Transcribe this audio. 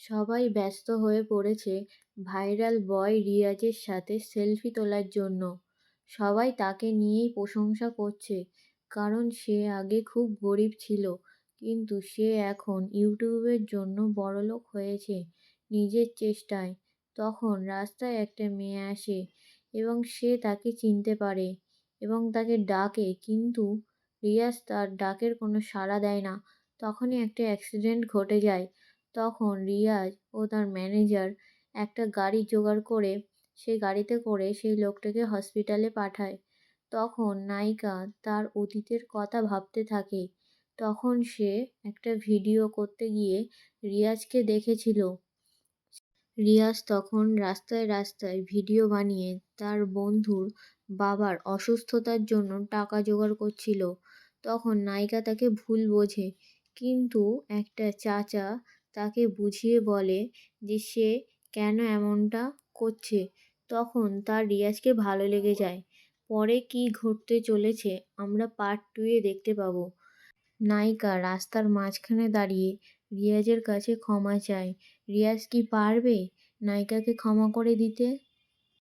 সবাই ব্যস্ত হয়ে পড়েছে ভাইরাল বয় রিয়াজের সাথে সেলফি তোলার জন্য। সবাই তাকে নিয়েই প্রশংসা করছে, কারণ সে আগে খুব গরিব ছিল, কিন্তু সে এখন ইউটিউবের জন্য বড়লোক হয়েছে নিজের চেষ্টায়। তখন রাস্তায় একটা মেয়ে আসে এবং সে তাকে চিনতে পারে এবং তাকে ডাকে, কিন্তু রিয়াজ তার ডাকের কোনো সাড়া দেয় না। তখনই একটা অ্যাক্সিডেন্ট ঘটে যায়। তখন রিয়াজ ও তার ম্যানেজার একটা গাড়ি জোগাড় করে সেই গাড়িতে করে সেই লোকটাকে হসপিটালে পাঠায়। তখন নায়িকা তার অতীতের কথা ভাবতে থাকে। তখন সে একটা ভিডিও করতে গিয়ে রিয়াজকে দেখেছিল। রিয়াজ তখন রাস্তায় রাস্তায় ভিডিও বানিয়ে তার বন্ধুর বাবার অসুস্থতার জন্য টাকা জোগাড় করছিল। তখন নায়িকা তাকে ভুল বোঝে, কিন্তু একটা চাচা তাকে বুঝিয়ে বলে যে সে কেন এমনটা করছে। তখন তার রিয়াজকে ভালো লেগে যায়। পরে কি ঘটতে চলেছে আমরা পার্ট 2 এ দেখতে পাবো। নায়িকা রাস্তার মাঝখানে দাঁড়িয়ে রিয়াজের কাছে ক্ষমা চায়। রিয়াজ কি পারবে নায়িকাকে ক্ষমা করে দিতে?